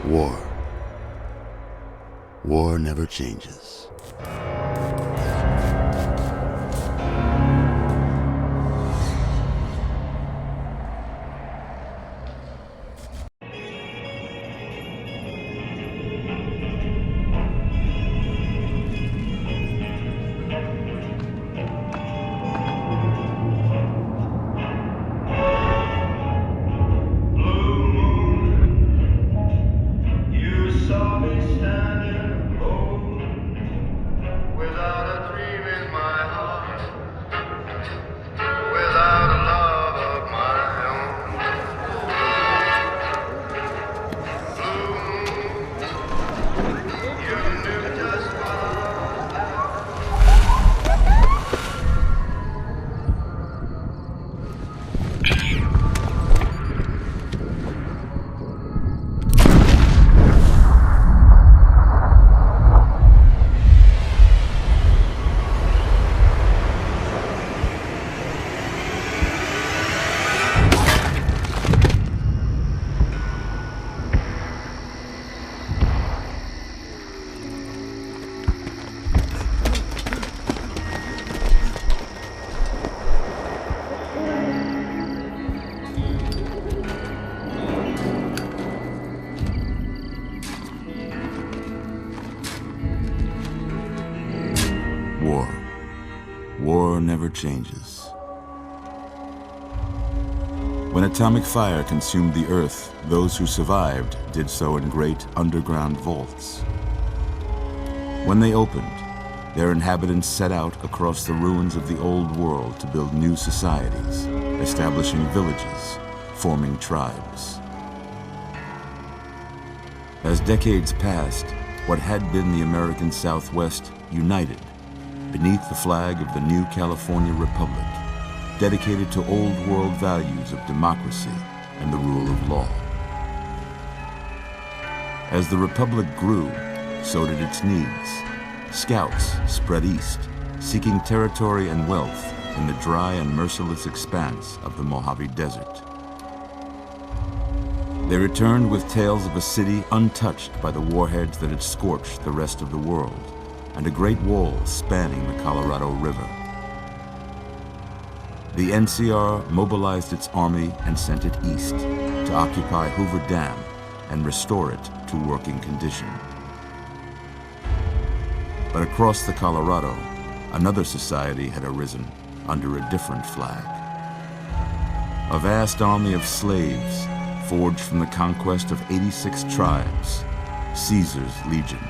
War. War never changes. War. War never changes. When atomic fire consumed the Earth, those who survived did so in great underground vaults. When they opened, their inhabitants set out across the ruins of the old world to build new societies, establishing villages, forming tribes. As decades passed, what had been the American Southwest united beneath the flag of the new California Republic, dedicated to old world values of democracy and the rule of law. As the Republic grew, so did its needs. Scouts spread east, seeking territory and wealth in the dry and merciless expanse of the Mojave Desert. They returned with tales of a city untouched by the warheads that had scorched the rest of the world, and a great wall spanning the Colorado River. The NCR mobilized its army and sent it east to occupy Hoover Dam and restore it to working condition. But across the Colorado, another society had arisen under a different flag. A vast army of slaves forged from the conquest of 86 tribes, Caesar's Legion.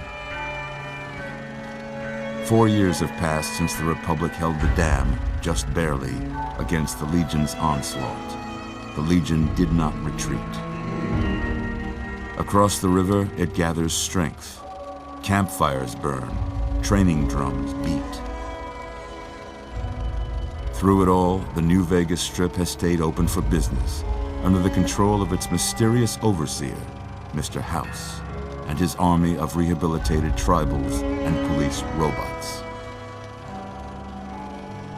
4 years have passed since the Republic held the dam, just barely, against the Legion's onslaught. The Legion did not retreat. Across the river, it gathers strength. Campfires burn, training drums beat. Through it all, the New Vegas Strip has stayed open for business, under the control of its mysterious overseer, Mr. House, and his army of rehabilitated tribals and police robots.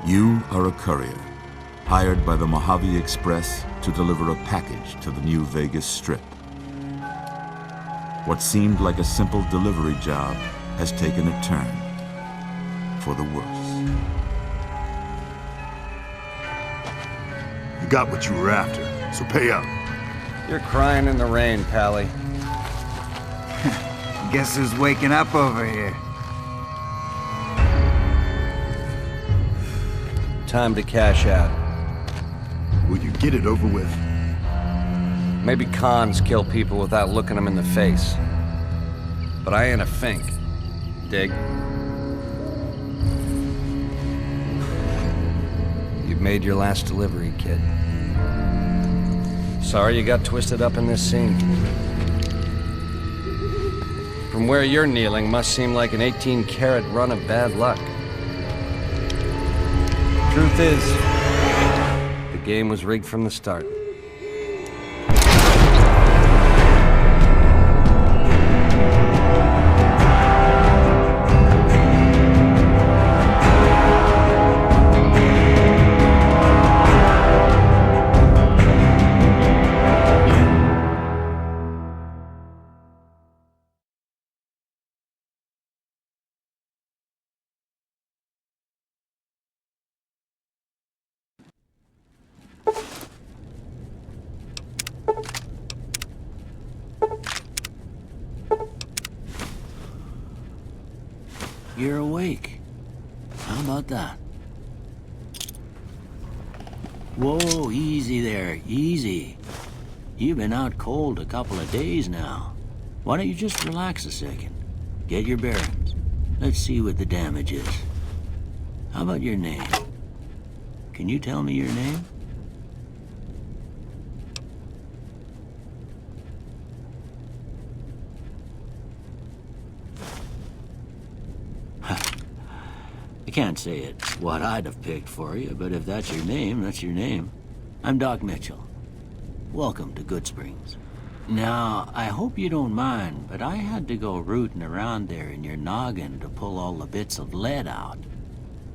You are a courier, hired by the Mojave Express to deliver a package to the New Vegas Strip. What seemed like a simple delivery job has taken a turn for the worse. You got what you were after, so pay up. You're crying in the rain, Pally. Guess who's waking up over here? Time to cash out. Will you get it over with? Maybe cons kill people without looking them in the face. But I ain't a fink. Dig? You've made your last delivery, kid. Sorry you got twisted up in this scene. From where you're kneeling must seem like an 18-carat run of bad luck. Truth is, the game was rigged from the start. you're awake. How about that? Whoa, easy there, easy. You've been out cold a couple of days now. Why don't you just relax a second? Get your bearings. Let's see what the damage is. How about your name? Can you tell me your name? I can't say it's what I'd have picked for you, but if that's your name, that's your name. I'm Doc Mitchell. Welcome to Goodsprings. Now, I hope you don't mind, but I had to go rooting around there in your noggin to pull all the bits of lead out.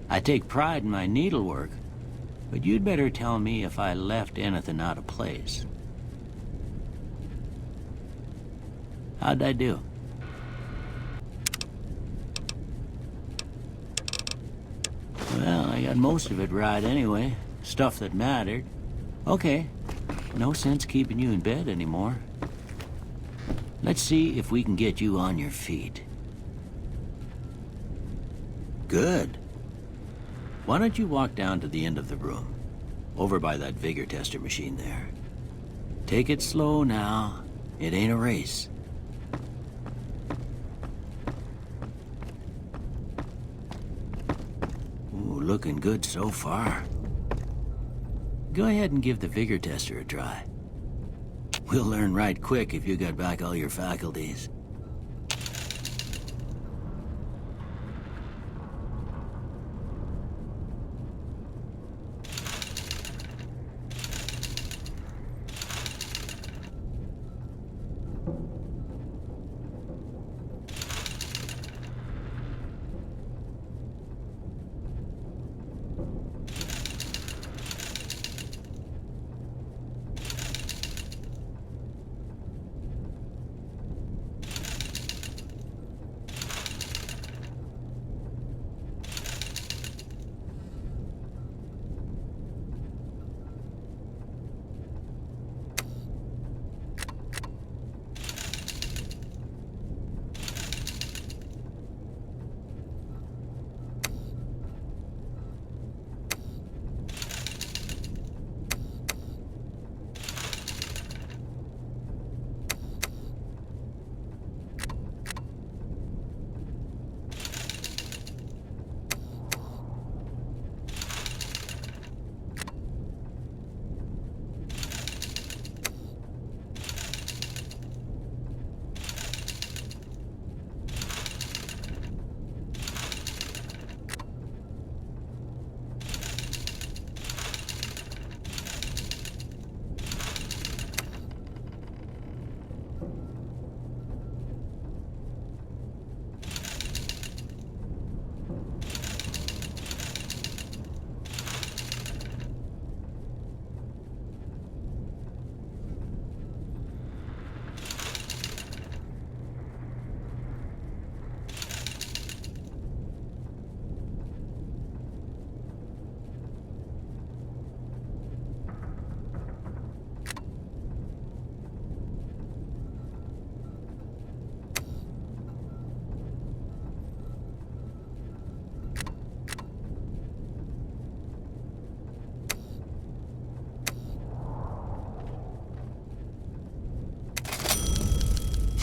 I take pride in my needlework, but you'd better tell me if I left anything out of place. How'd I do? Well, I got most of it right anyway. Stuff that mattered. Okay. No sense keeping you in bed anymore. Let's see if we can get you on your feet. Good. Why don't you walk down to the end of the room? Over by that vigor tester machine there. Take it slow now. It ain't a race. Ooh, looking good so far. Go ahead and give the vigor tester a try. We'll learn right quick if you got back all your faculties.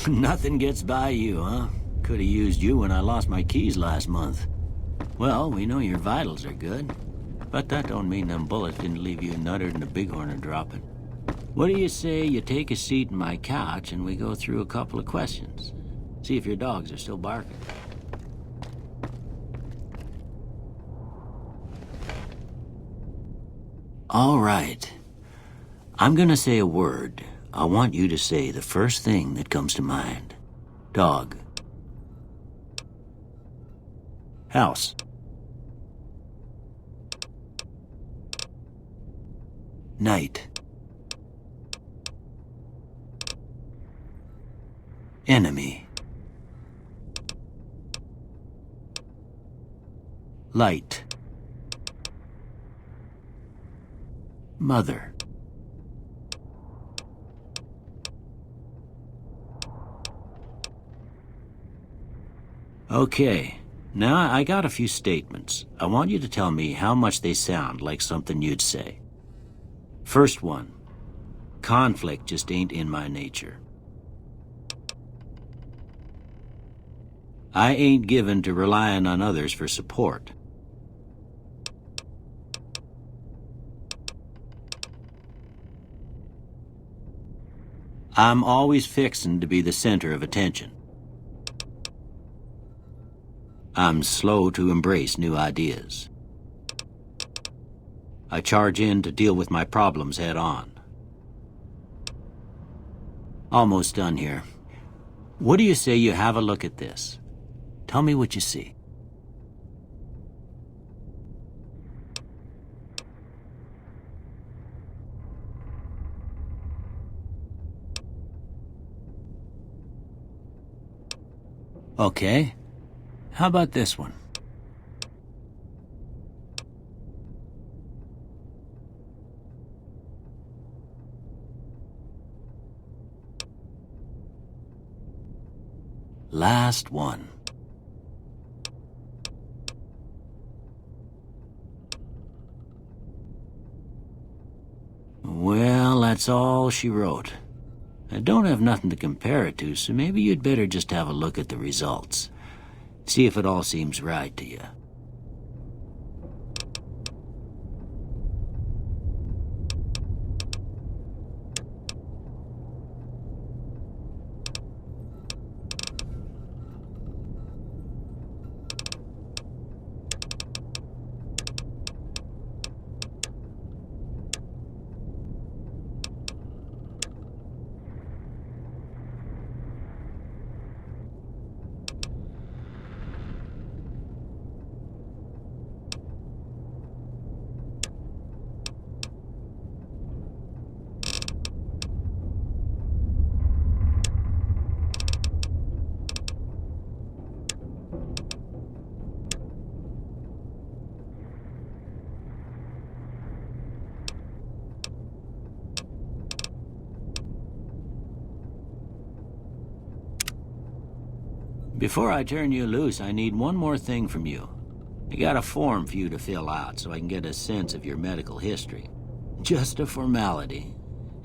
Nothing gets by you, huh? Could have used you when I lost my keys last month. Well, we know your vitals are good. But that don't mean them bullets didn't leave you nuttered and a bighorn dropping. What do you say you take a seat in my couch and we go through a couple of questions? See if your dogs are still barking. All right. I'm gonna say a word. I want you to say the first thing that comes to mind. Dog. House. Night. Enemy. Light. Mother. Okay, Now, I got a few statements. I want you to tell me how much they sound like something you'd say. First one, conflict just ain't in my nature. I ain't given to relying on others for support. I'm always fixin' to be the center of attention. I'm slow to embrace new ideas. I charge in to deal with my problems head on. Almost done here. What do you say you have a look at this? Tell me what you see. Okay. How about this one? Last one. Well, that's all she wrote. I don't have nothing to compare it to, so maybe you'd better just have a look at the results. See if it all seems right to you. Before I turn you loose, I need one more thing from you. I got a form for you to fill out so I can get a sense of your medical history. Just a formality.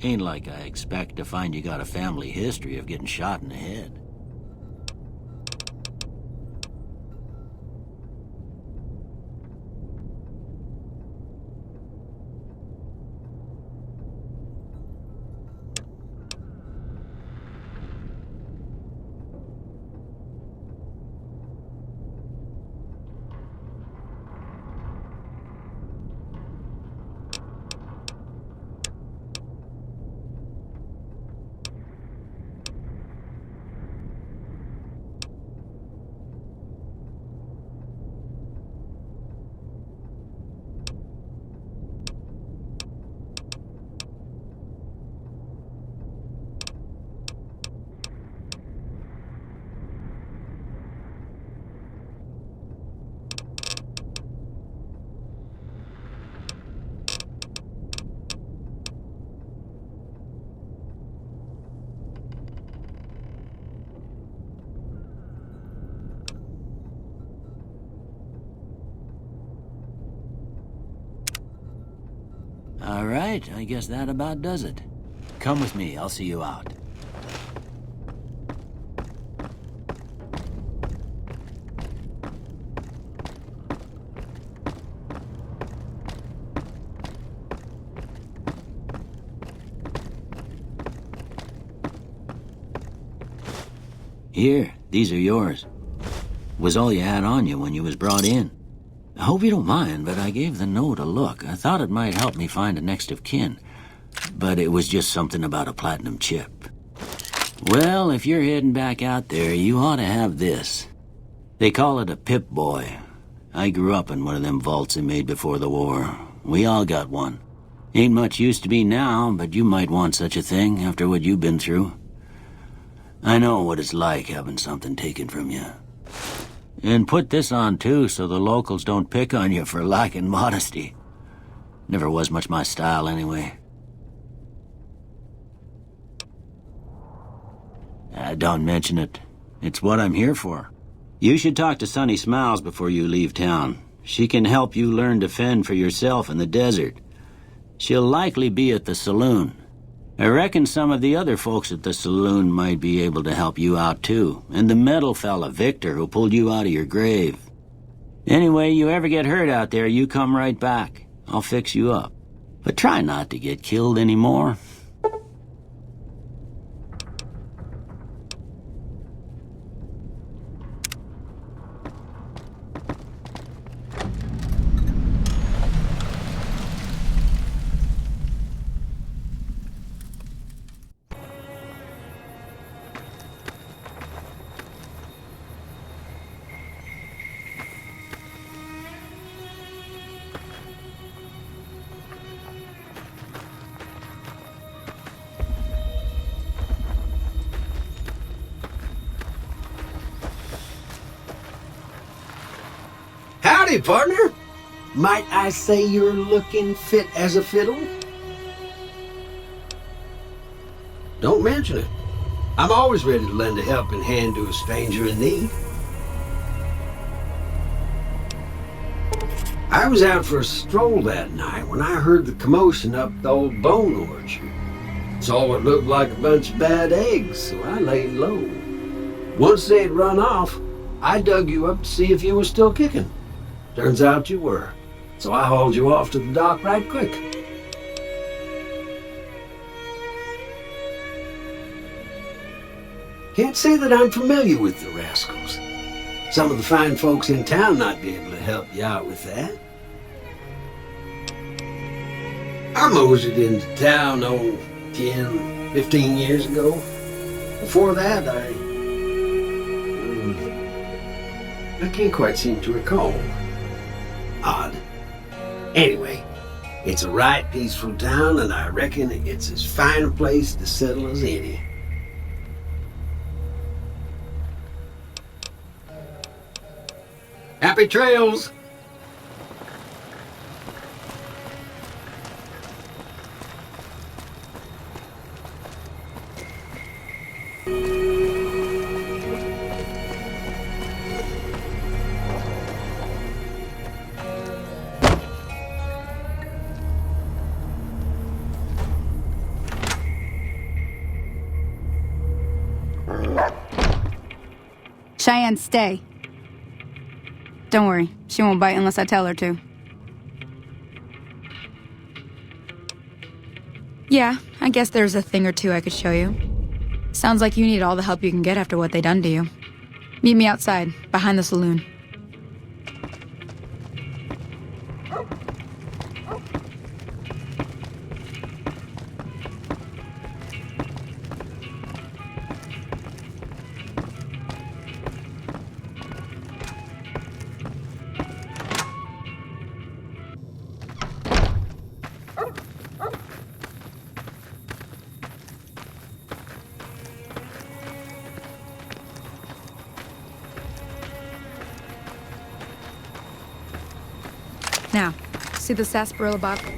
Ain't like I expect to find you got a family history of getting shot in the head. All right, I guess that about does it. Come with me, I'll see you out. Here, these are yours. Was all you had on you when you was brought in. I hope you don't mind, but I gave the note a look. I thought it might help me find a next of kin. But it was just something about a platinum chip. Well, if you're heading back out there, you ought to have this. They call it a Pip-Boy. I grew up in one of them vaults they made before the war. We all got one. Ain't much use to me now, but you might want such a thing after what you've been through. I know what it's like having something taken from you. And put this on, too, so the locals don't pick on you for lacking modesty. Never was much my style, anyway. Don't mention it. It's what I'm here for. You should talk to Sunny Smiles before you leave town. She can help you learn to fend for yourself in the desert. She'll likely be at the saloon. I reckon some of the other folks at the saloon might be able to help you out too, and the metal fella, Victor, who pulled you out of your grave. Anyway, you ever get hurt out there, you come right back. I'll fix you up. But try not to get killed anymore. Howdy, partner. Might I say you're looking fit as a fiddle? Don't mention it. I'm always ready to lend a helping hand to a stranger in need. I was out for a stroll that night when I heard the commotion up the old bone orchard. Saw what looked like a bunch of bad eggs, so I laid low. Once they'd run off, I dug you up to see if you were still kicking. Turns out you were, so I hauled you off to the dock right quick. Can't say that I'm familiar with the rascals. Some of the fine folks in town might be able to help you out with that. I moseyed into town, 10, 15 years ago. Before that, I can't quite seem to recall. Odd. Anyway, it's a right peaceful town, and I reckon it's as fine a place to settle as any. Happy trails! Cheyenne, stay. Don't worry, she won't bite unless I tell her to. Yeah, I guess there's a thing or two I could show you. Sounds like you need all the help you can get after what they done to you. Meet me outside, behind the saloon. Now, see the sarsaparilla bottles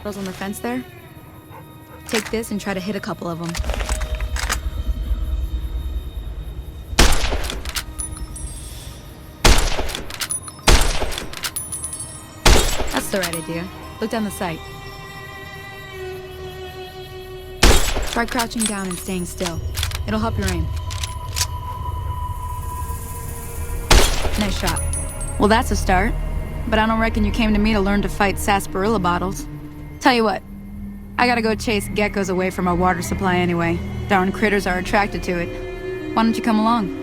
on the fence there? Take this and try to hit a couple of them. That's the right idea. Look down the sight. Try crouching down and staying still. It'll help your aim. Nice shot. Well, that's a start. But I don't reckon you came to me to learn to fight sarsaparilla bottles. Tell you what, I gotta go chase geckos away from our water supply anyway. Darn critters are attracted to it. Why don't you come along?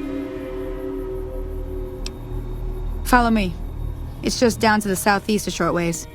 Follow me. It's just down to the southeast a short ways.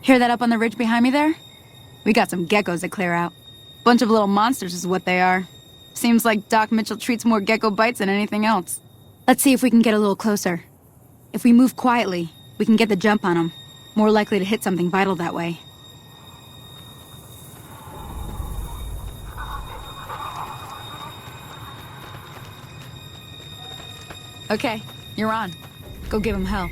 Hear that up on the ridge behind me there? We got some geckos to clear out. Bunch of little monsters is what they are. Seems like Doc Mitchell treats more gecko bites than anything else. Let's see if we can get a little closer. If we move quietly, we can get the jump on them. More likely to hit something vital that way. Okay, you're on. Go give him hell.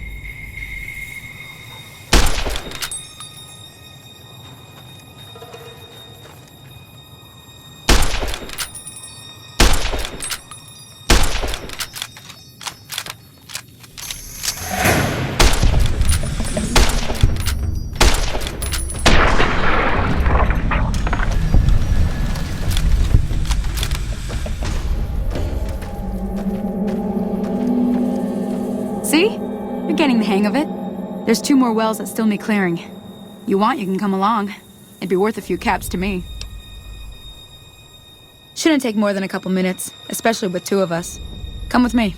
See? You're getting the hang of it. There's 2 more wells that still need clearing. You want, you can come along. It'd be worth a few caps to me. Shouldn't take more than a couple minutes, especially with 2 of us. Come with me.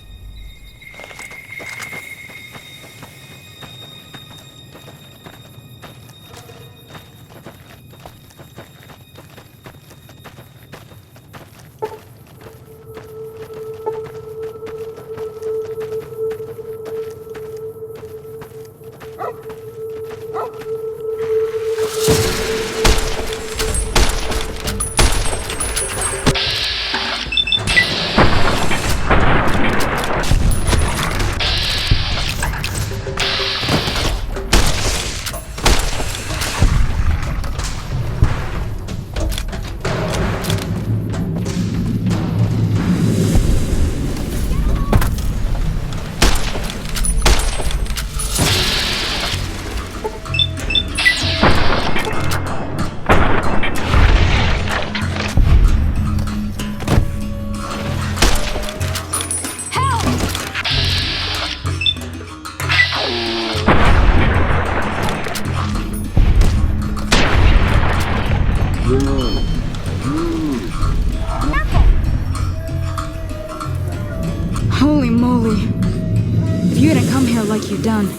Holy moly. If you hadn't come here like you done,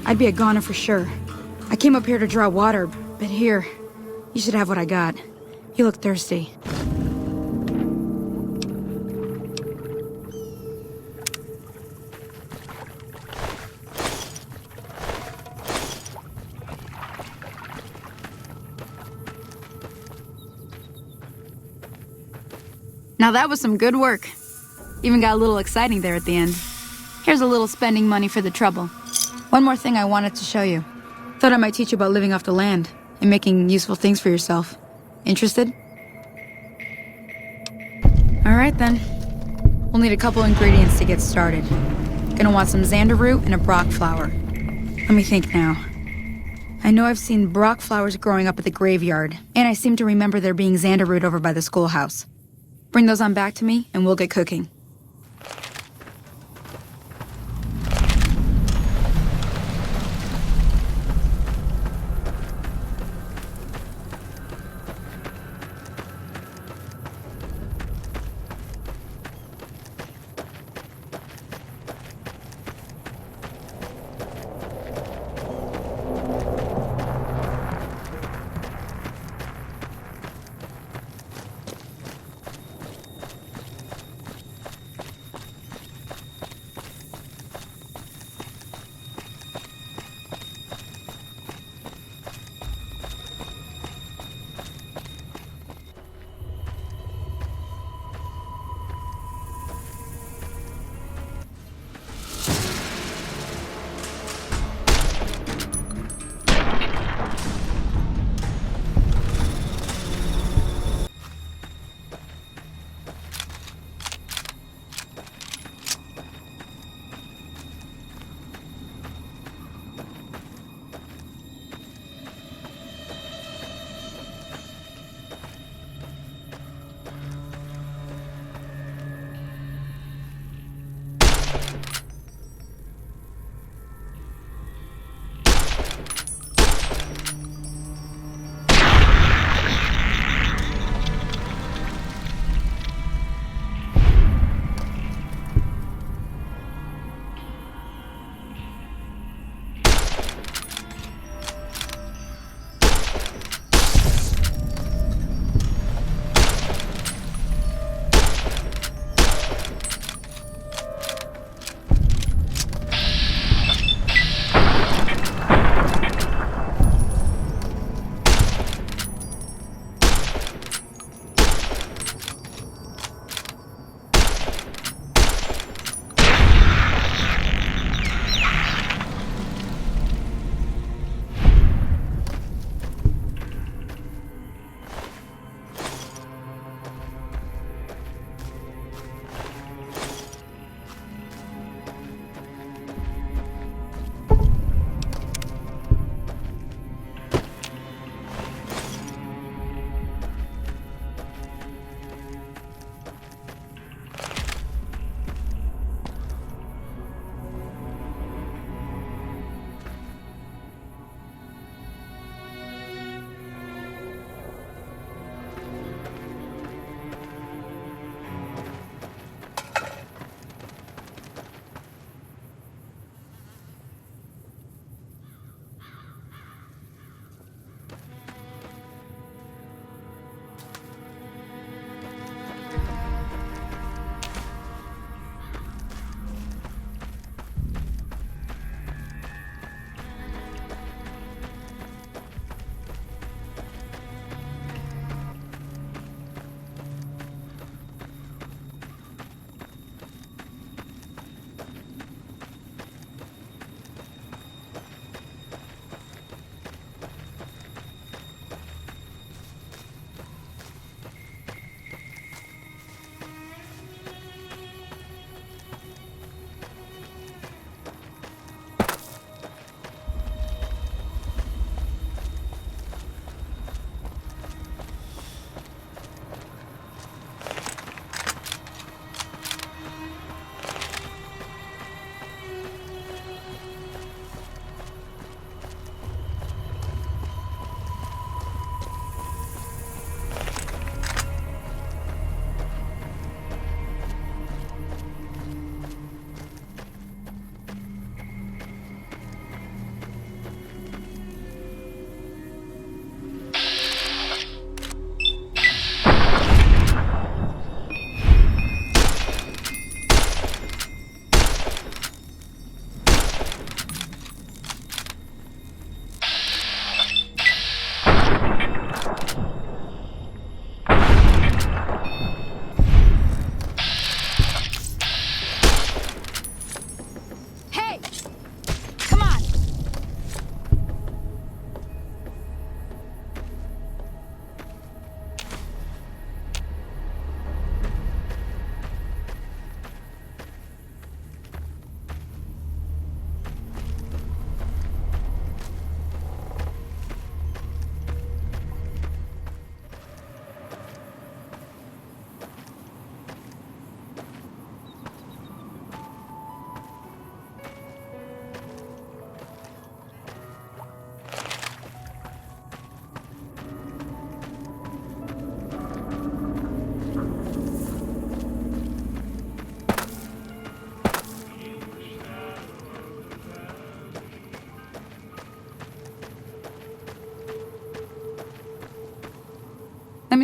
I'd be a goner for sure. I came up here to draw water, but here, you should have what I got. You look thirsty. Now that was some good work. Even got a little exciting there at the end. Here's a little spending money for the trouble. One more thing I wanted to show you. Thought I might teach you about living off the land and making useful things for yourself. Interested? Alright then. We'll need a couple ingredients to get started. Gonna want some xander root and a brock flower. Let me think now. I know I've seen brock flowers growing up at the graveyard, and I seem to remember there being xander root over by the schoolhouse. Bring those on back to me, and we'll get cooking.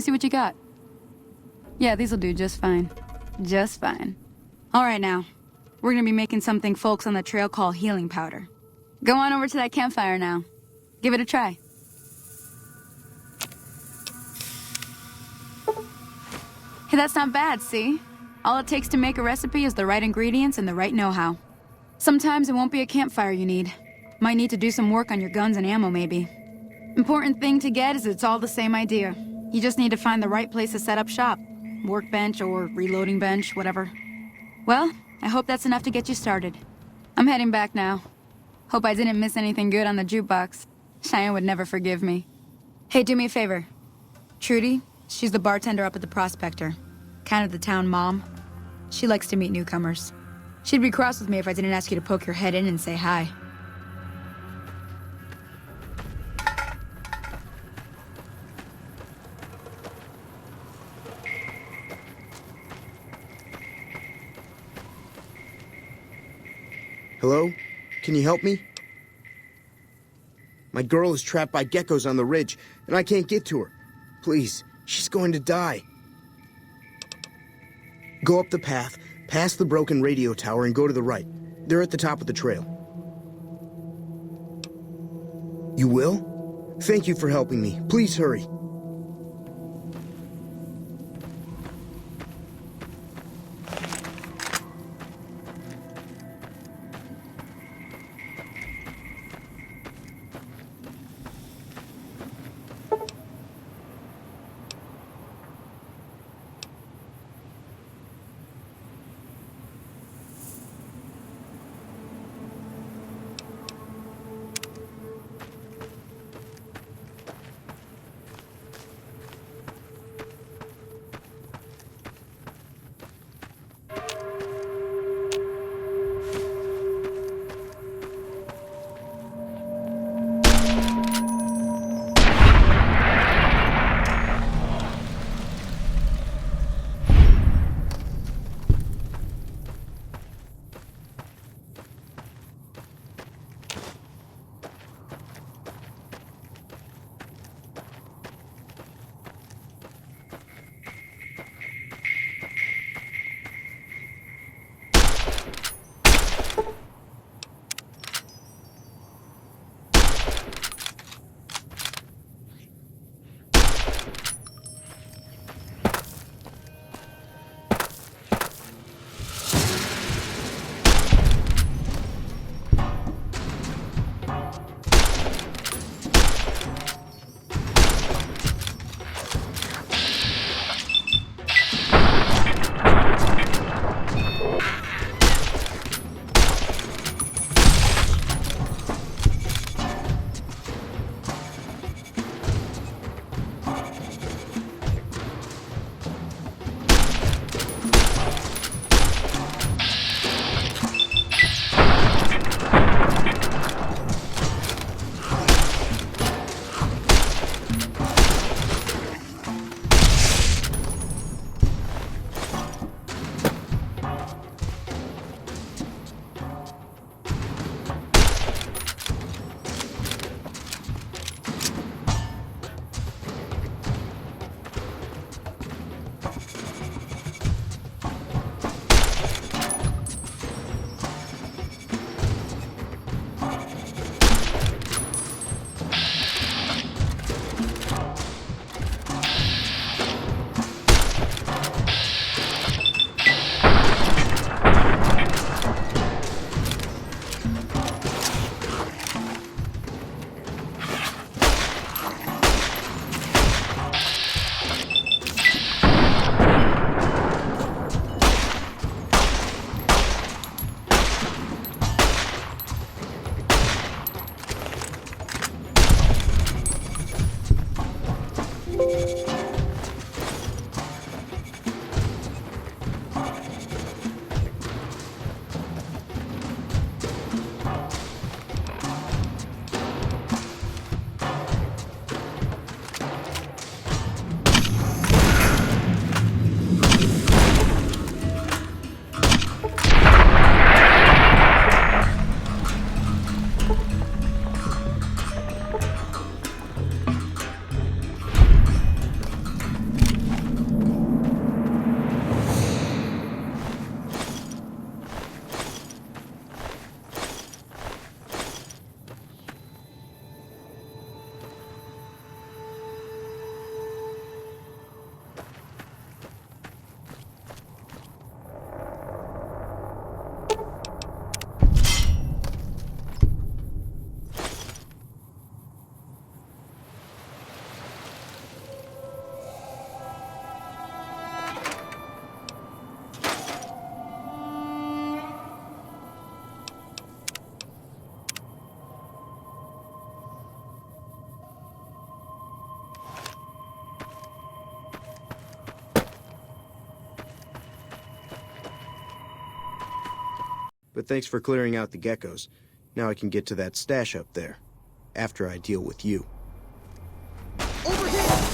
see what you got. Yeah, these'll do just fine. Just fine. All right now. We're gonna be making something folks on the trail call healing powder. Go on over to that campfire now. Give it a try. Hey, that's not bad, see? All it takes to make a recipe is the right ingredients and the right know-how. Sometimes it won't be a campfire you need. Might need to do some work on your guns and ammo, maybe. Important thing to get is it's all the same idea. You just need to find the right place to set up shop. Workbench or reloading bench, whatever. Well, I hope that's enough to get you started. I'm heading back now. Hope I didn't miss anything good on the jukebox. Cheyenne would never forgive me. Hey, do me a favor. Trudy, she's the bartender up at the Prospector. Kind of the town mom. She likes to meet newcomers. She'd be cross with me if I didn't ask you to poke your head in and say hi. Hello? Can you help me? My girl is trapped by geckos on the ridge, and I can't get to her. Please, she's going to die. Go up the path, past the broken radio tower, and go to the right. They're at the top of the trail. You will? Thank you for helping me. Please hurry. but thanks for clearing out the geckos. Now I can get to that stash up there, after I deal with you. Over here!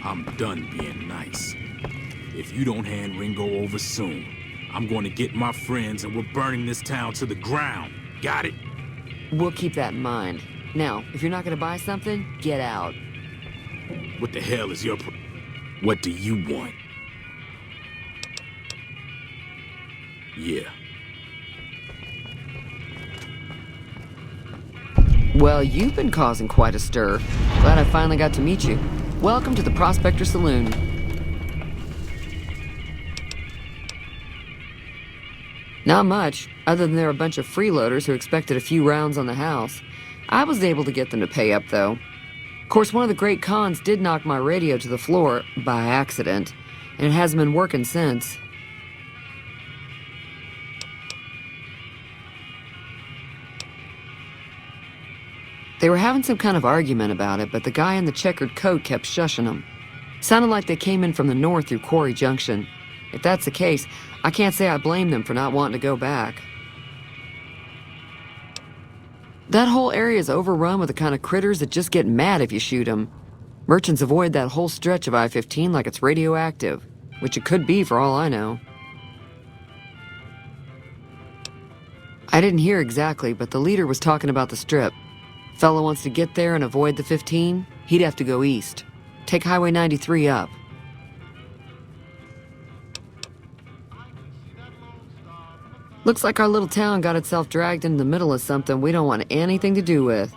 I'm done being nice. If you don't hand Ringo over soon, I'm going to get my friends and we're burning this town to the ground. Got it? We'll keep that in mind. Now, if you're not gonna buy something, get out. What the hell is your What do you want? Yeah. Well, you've been causing quite a stir. Glad I finally got to meet you. Welcome to the Prospector Saloon. Not much, other than they're a bunch of freeloaders who expected a few rounds on the house. I was able to get them to pay up, though. Of course, one of the great cons did knock my radio to the floor, by accident, and it hasn't been working since. They were having some kind of argument about it, but the guy in the checkered coat kept shushing them. Sounded like they came in from the north through Quarry Junction. If that's the case, I can't say I blame them for not wanting to go back. That whole area is overrun with the kind of critters that just get mad if you shoot them. Merchants avoid that whole stretch of I-15 like it's radioactive, which it could be for all I know. I didn't hear exactly, but the leader was talking about the strip. Fella wants to get there and avoid the 15, he'd have to go east. Take Highway 93 up. Looks like our little town got itself dragged into the middle of something we don't want anything to do with.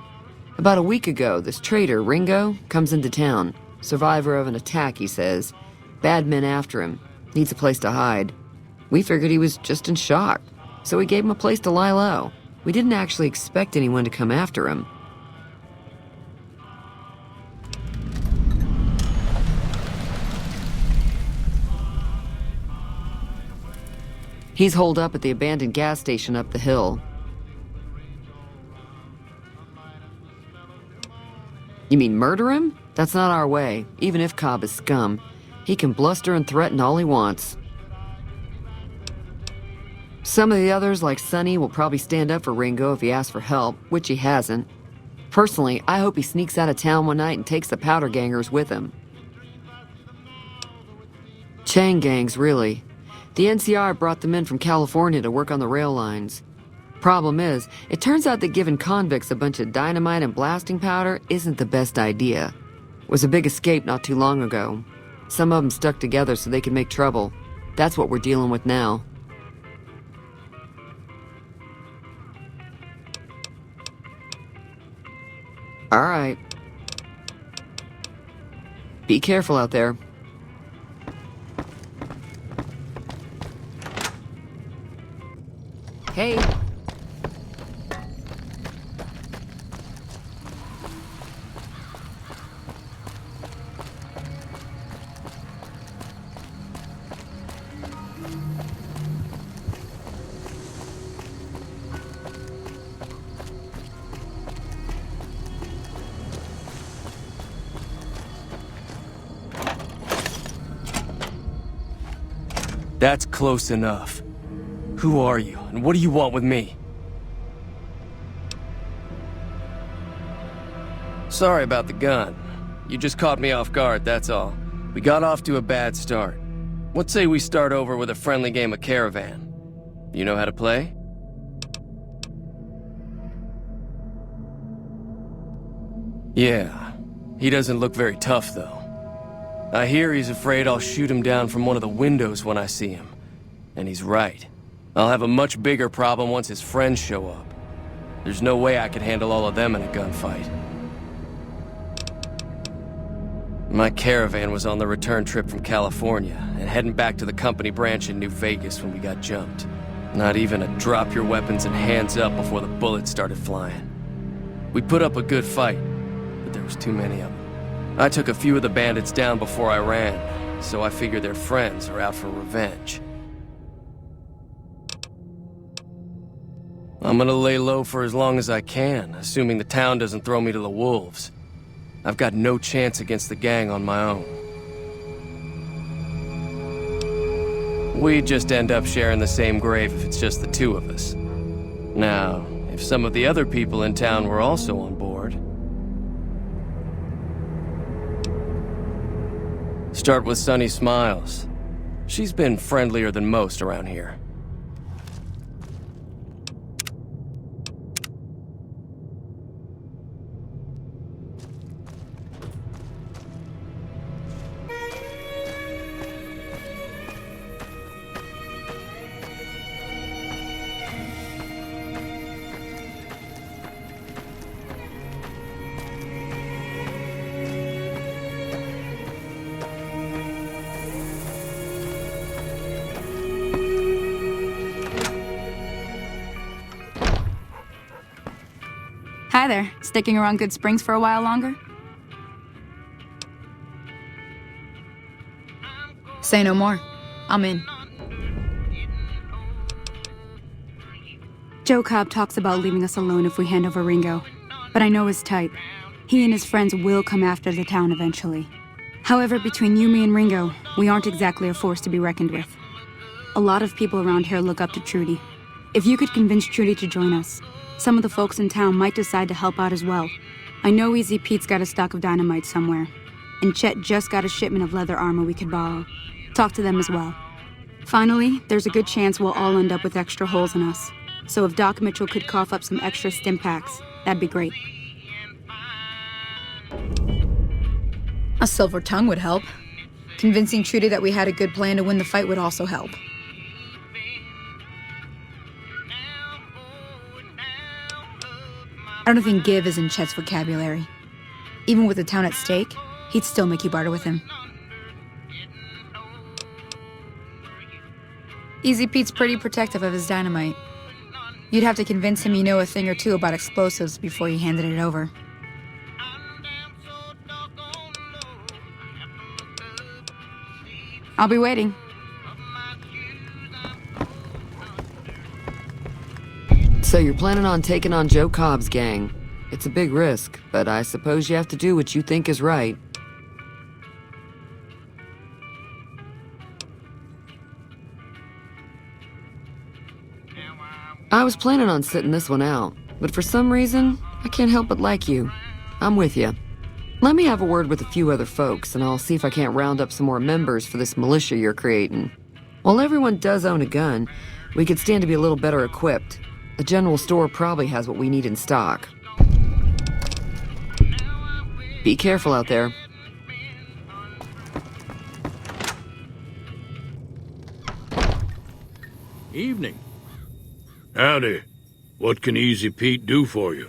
About a week ago, this trader, Ringo, comes into town. Survivor of an attack, he says. Bad men after him. Needs a place to hide. We figured he was just in shock, so we gave him a place to lie low. We didn't actually expect anyone to come after him. He's holed up at the abandoned gas station up the hill. You mean murder him? That's not our way, even if Cobb is scum. He can bluster and threaten all he wants. Some of the others, like Sonny, will probably stand up for Ringo if he asks for help, which he hasn't. Personally, I hope he sneaks out of town one night and takes the powder gangers with him. Chain gangs, really. The NCR brought them in from California to work on the rail lines. Problem is, it turns out that giving convicts a bunch of dynamite and blasting powder isn't the best idea. It was a big escape not too long ago. Some of them stuck together so they could make trouble. That's what we're dealing with now. All right. Be careful out there. Hey. That's close enough. Who are you, and what do you want with me? Sorry about the gun. You just caught me off guard, that's all. We got off to a bad start. What say we start over with a friendly game of Caravan? You know how to play? Yeah, he doesn't look very tough, though. I hear he's afraid I'll shoot him down from one of the windows when I see him. And he's right. I'll have a much bigger problem once his friends show up. There's no way I could handle all of them in a gunfight. My Caravan was on the return trip from California and heading back to the company branch in New Vegas when we got jumped. Not even a drop your weapons and hands up before the bullets started flying. We put up a good fight, but there was too many of them. I took a few of the bandits down before I ran, so I figure their friends are out for revenge. I'm gonna lay low for as long as I can, assuming the town doesn't throw me to the wolves. I've got no chance against the gang on my own. We just end up sharing the same grave if it's just the two of us. Now, if some of the other people in town were also on board... Start with Sunny Smiles. She's been friendlier than most around here. Hi there. Sticking around Good Springs for a while longer? Say no more. I'm in. Joe Cobb talks about leaving us alone if we hand over Ringo, but I know his type. He and his friends will come after the town eventually. However, between you, me, and Ringo, we aren't exactly a force to be reckoned with. A lot of people around here look up to Trudy. If you could convince Trudy to join us, some of the folks in town might decide to help out as well. I know Easy Pete's got a stock of dynamite somewhere, and Chet just got a shipment of leather armor we could borrow. Talk to them as well. Finally, there's a good chance we'll all end up with extra holes in us. So if Doc Mitchell could cough up some extra stim packs, that'd be great. A silver tongue would help. Convincing Trudy that we had a good plan to win the fight would also help. I don't think give is in Chet's vocabulary. Even with the town at stake, he'd still make you barter with him. Easy Pete's pretty protective of his dynamite. You'd have to convince him you know a thing or two about explosives before you handed it over. I'll be waiting. So you're planning on taking on Joe Cobb's gang. It's a big risk, but I suppose you have to do what you think is right. I was planning on sitting this one out, but for some reason, I can't help but like you. I'm with you. Let me have a word with a few other folks, and I'll see if I can't round up some more members for this militia you're creating. While everyone does own a gun, we could stand to be a little better equipped. The general store probably has what we need in stock. Be careful out there. Evening. Howdy. What can Easy Pete do for you?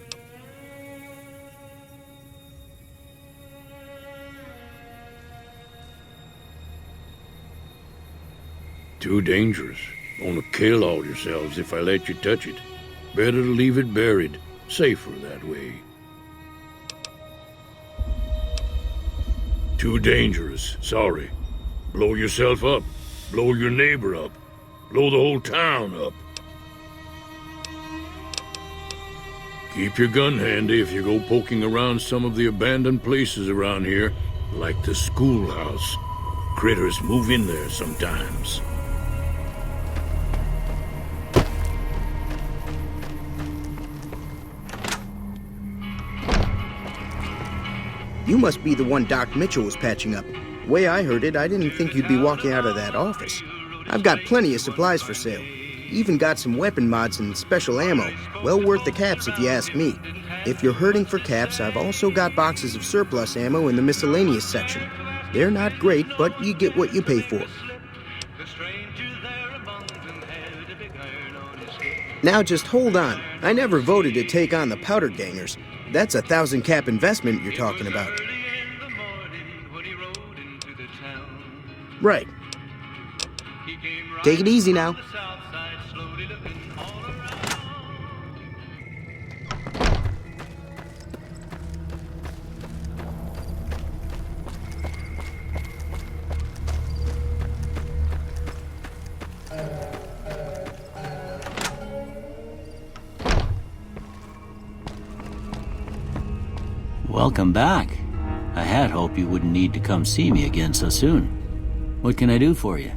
Too dangerous. Gonna kill all yourselves if I let you touch it. Better to leave it buried. Safer that way. Too dangerous. Sorry. Blow yourself up. Blow your neighbor up. Blow the whole town up. Keep your gun handy if you go poking around some of the abandoned places around here, like the schoolhouse. Critters move in there sometimes. You must be the one Doc Mitchell was patching up. Way I heard it, I didn't think you'd be walking out of that office. I've got plenty of supplies for sale. Even got some weapon mods and special ammo. Well worth the caps if you ask me. If you're hurting for caps, I've also got boxes of surplus ammo in the miscellaneous section. They're not great, but you get what you pay for. Now just hold on. I never voted to take on the Powder Gangers. That's 1,000 cap investment you're talking about. Right. Take it easy now. Welcome back. I had hoped you wouldn't need to come see me again so soon. What can I do for you?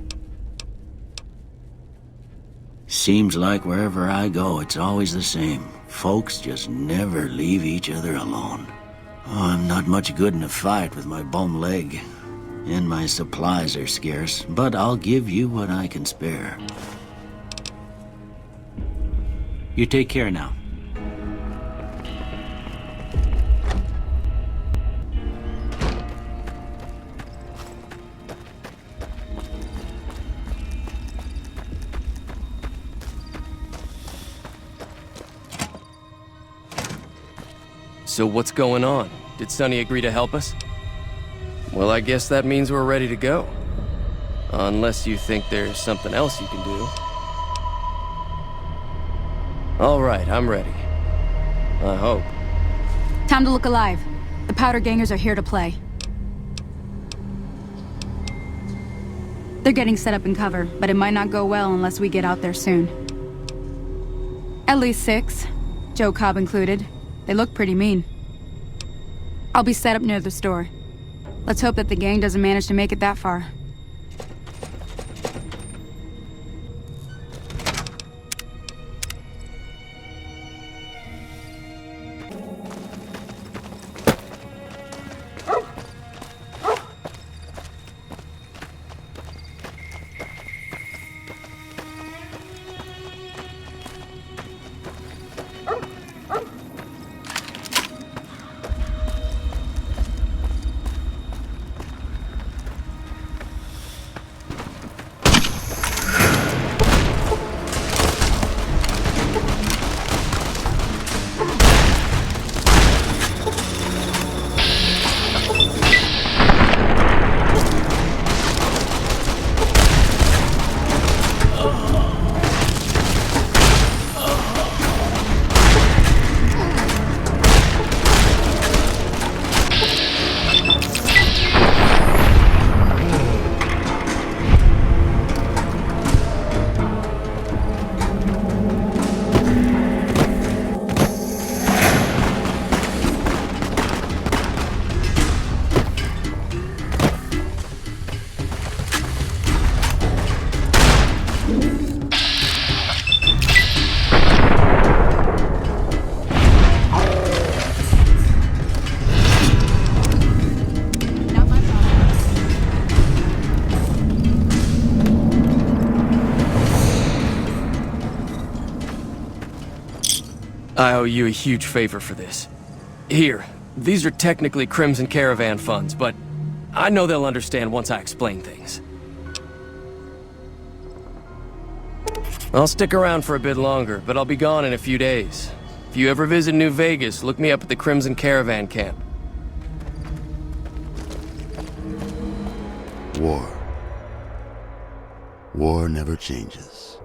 Seems like wherever I go, it's always the same. Folks just never leave each other alone. Oh, I'm not much good in a fight with my bum leg. And my supplies are scarce, but I'll give you what I can spare. You take care now. So what's going on? Did Sonny agree to help us? Well, I guess that means we're ready to go. Unless you think there's something else you can do. All right, I'm ready. I hope. Time to look alive. The Powder Gangers are here to play. They're getting set up in cover, but it might not go well unless we get out there soon. At least 6, Joe Cobb included. They look pretty mean. I'll be set up near the store. Let's hope that the gang doesn't manage to make it that far. I owe you a huge favor for this. Here, these are technically Crimson Caravan funds, but I know they'll understand once I explain things. I'll stick around for a bit longer, but I'll be gone in a few days. If you ever visit New Vegas, look me up at the Crimson Caravan camp. War. War never changes.